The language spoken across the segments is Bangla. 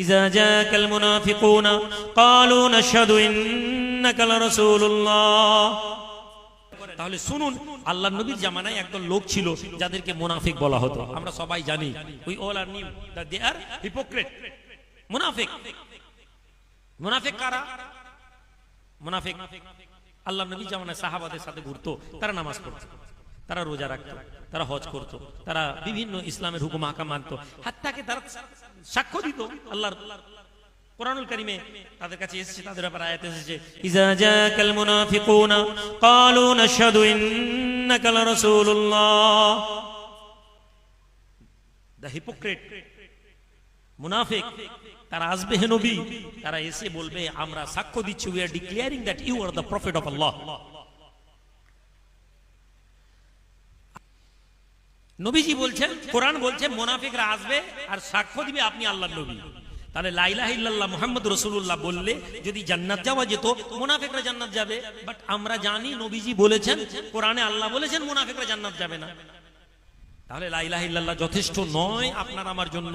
ইযা জাআকাল মুনাফিকুনা ক্বালু নাশহাদু ইন্নাকা লারাসূলুল্লাহ। তাহলে শুনুন, আল্লাহর নবীর জামানায় একদল লোক ছিল যাদেরকে মুনাফিক বলা হতো। আমরা সবাই জানি, we all are knew that they are hypocrite. মুনাফিক, মুনাফিক কারা? মুনাফিক আল্লাহর নবীর জামানায় সাহাবাদের সাথে ঘুরতো, তারা নামাজ পড়তো, তারা রোজা রাখতো, তারা হজ করতো, তারা বিভিন্ন ইসলামের হুকুম আহকাম মানতো, হাত্তাকে তারা সাক্ষ্য দিত। আল্লাহর কুরআনুল কারীমে তাদের কাছে এসেছে, তাদের ব্যাপারে আয়াত এসেছে, ইযা জাআকাল মুনাফিকুনা ক্বালু নাশহাদু ইন্নাকা লারাসূলুল্লাহ। দ্য হিপোক্রিট, মুনাফিক, তারা আসবে হে নবী, তারা এসে বলবে আমরা সাক্ষ্য দিচ্ছি, we are declaring that you are the prophet of Allah. নবীজি বলছেন, কোরআন বলছে মুনাফিকরা আসবে আর সাক্ষ্য দিবে আপনি আল্লাহর নবী। তাহলে লা ইলাহা ইল্লাল্লাহ মুহাম্মদ রাসূলুল্লাহ বললে যদি জান্নাত যাওয়া যেত, মুনাফিকরা জান্নাত যাবে। বাট আমরা জানি নবীজি বলেছেন, কোরআনে আল্লাহ বলেছেন মুনাফিকরা জান্নাত যাবে না। তাহলে লা ইলাহা ইল্লাল্লাহ যথেষ্ট নয় আপনার আমার জন্য।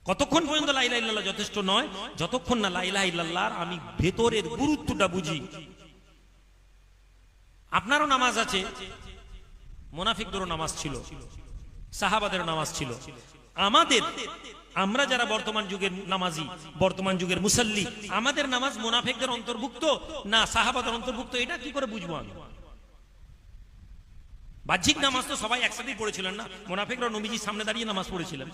কতক্ষণ পর্যন্ত লা ইলাহা ইল্লাল্লাহ যথেষ্ট নয়? যতক্ষণ না লা ইলাহা ইল্লাল্লাহর আমি ভেতরের গুরুত্বটা বুঝি। আপনারও নামাজ আছে, মুনাফিকদেরও নামাজ ছিল, সাহাবাদেরও নামাজ ছিল। আমরা যারা বর্তমান যুগের নামাজি, বর্তমান যুগের মুসাল্লি, আমাদের নামাজ মুনাফিকদের অন্তর্ভুক্ত না সাহাবাদের অন্তর্ভুক্ত, এটা কি করে বুঝবো আমি? বাহ্যিক নামাজ তো সবাই একসাথেই পড়েছিলেন না, মুনাফিকরা নবীজির সামনে দাঁড়িয়ে নামাজ পড়েছিলেন।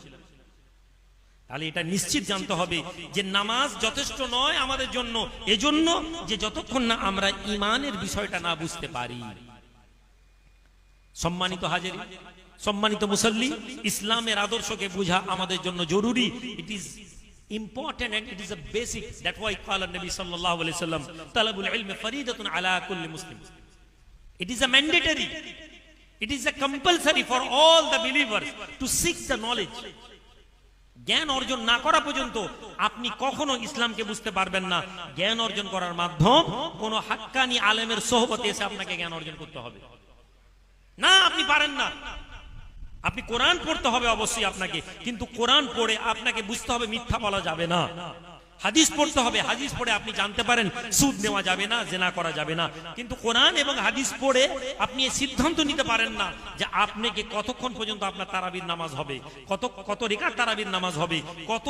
তাহলে এটা নিশ্চিত জানতে হবে যে নামাজ যথেষ্ট নয় আমাদের জন্য, এজন্য যে যতক্ষণ না আমরা ঈমানের বিষয়টা না বুঝতে পারি। সম্মানিত হাজির, সম্মানিত মুসল্লি, ইসলামের আদর্শকে বোঝা আমাদের জন্য জরুরি। It is important and it is a basic. That ওয়াই ক্বালা নবী সাল্লাল্লাহু আলাইহি ওয়াসাল্লাম তালাবুল ইলমি ফরিদাতুন আলা কুল্লি মুসলিম। It is a mandatory, it is a compulsory for all the believers to seek the knowledge. জ্ঞান অর্জন না করা পর্যন্ত আপনি কখনো ইসলামকে বুঝতে পারবেন না। জ্ঞান অর্জন করার মাধ্যম কোন হাক্কানি আলেমের সোহবতে এসে আপনাকে জ্ঞান অর্জন করতে হবে না, আপনি পারেন না। আপনি কোরআন পড়তে হবে অবশ্যই আপনাকে, কিন্তু কোরআন পড়ে আপনাকে বুঝতে হবে মিথ্যা বলা যাবে না। হাদিস পড়তে হবে, হাদিস পড়ে আপনি জানতে পারেন সুদ নেওয়া যাবে না, জেনা করা যাবে না। কিন্তু কোরআন এবং হাদিস পড়ে আপনি এই সিদ্ধান্ত নিতে পারেন না যে আপনাকে কতক্ষণ পর্যন্ত আপনার তারাবির নামাজ হবে, কত রেকাত তারাবির নামাজ হবে, কত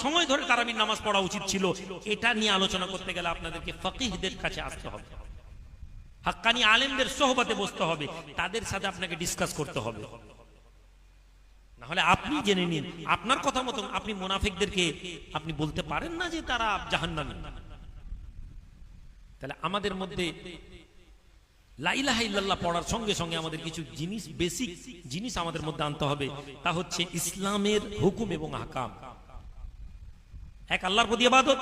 সময় ধরে তারাবির নামাজ পড়া উচিত ছিল। এটা নিয়ে আলোচনা করতে গেলে আপনাদেরকে ফকিহদের কাছে আসতে হবে, হাক্কানি আলেমদের সোহবতে বসতে হবে, তাদের সাথে আপনাকে ডিসকাস করতে হবে। নাহলে আপনি জেনে নিন, আপনার কথা মতো আপনি মুনাফিকদেরকে আপনি বলতে পারেন না যে তারা জাহান্নামী। তাহলে আমাদের মধ্যে লা ইলাহা ইল্লাল্লাহ পড়ার সঙ্গে সঙ্গে আমাদের কিছু জিনিস, বেসিক জিনিস আমাদের মধ্যে আনতে হবে। তা হচ্ছে ইসলামের হুকুম এবং আহকাম। এক আল্লাহর প্রতি ইবাদত,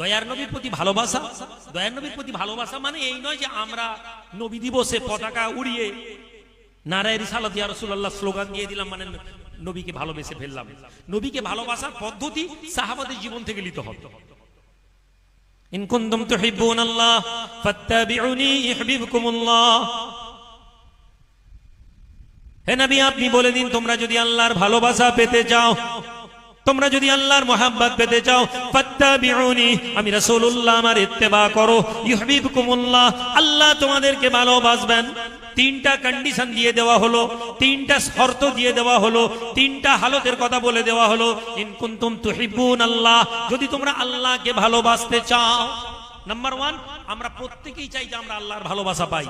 দয়ার নবীর প্রতি ভালোবাসা। দয়ার নবীর প্রতি ভালোবাসা মানে এই নয় যে আমরা নবী দিবসে পতাকা উড়িয়ে নারায়ে রিসালাত ইয়া রাসূলুল্লাহ স্লোগান দিয়ে দিলাম, মানে নবীকে ভালোবেসে ফেললাম। নবীকে ভালোবাসার পদ্ধতি সাহাবাদের জীবন থেকে নিতে হবে। ইন কুনতুম তুহিব্বুনাল্লাহ ফাত্তাবিউনি ইউহিব্বুকুমুল্লাহ। হে নবী, আপনি বলে দিন তোমরা যদি আল্লাহর ভালোবাসা পেতে চাও, তোমরা যদি আল্লাহর মোহাব্বত পেতে চাও, ফাত্তাবিউনি, আমি রাসূলুল্লাহ আমার ইত্তেবা করো, ইউহিব্বুকুমুল্লাহ, আল্লাহ তোমাদেরকে ভালোবাসবেন। তিনটা কন্ডিশন দিয়ে দেওয়া হলো, তিনটা শর্ত দিয়ে দেওয়া হলো, তিনটা হালতের কথা বলে দেওয়া হলো। ইন কুনতুম তুহিব্বুনাল্লাহ, যদি তোমরা আল্লাহকে ভালোবাসতে চাও। নাম্বার 1, আমরা প্রত্যেকেই চাই যে আমরা আল্লাহর ভালোবাসা পাই।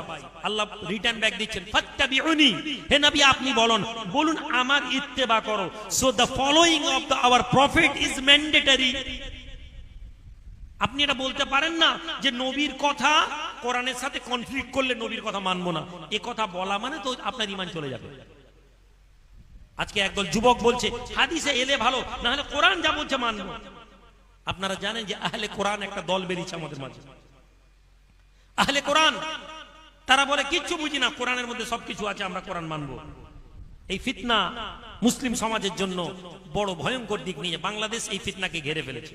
আল্লাহ রিটার্ন ব্যাক দিচ্ছেন, ফাত্তাবিউনি, হে নবী আপনি বলুন আমার ইত্তেবা করো। So the following of our prophet is mandatory. আপনি এটা বলতে পারেন না যে নবীর কথা কোরআনের সাথে কনফ্লিক্ট করলে নবীর কথা মানবো না। এ কথা বলা মানে তো আপনার ঈমান চলে যাবে। আজকে একদল যুবক বলছে হাদিসে এলে ভালো, না হলে কোরআন যা বলছে মানবো। আপনারা জানেন যে আহলে কোরআন একটা দল বেরিয়েছে আমাদের মাঝে। আহলে কোরআন, তারা বলে কিচ্ছু বুঝি না, কোরআনের মধ্যে সবকিছু আছে, আমরা কোরআন মানবো। এই ফিতনা মুসলিম সমাজের জন্য বড় ভয়ঙ্কর দিক নিয়ে বাংলাদেশ এই ফিতনাকে ঘিরে ফেলেছে।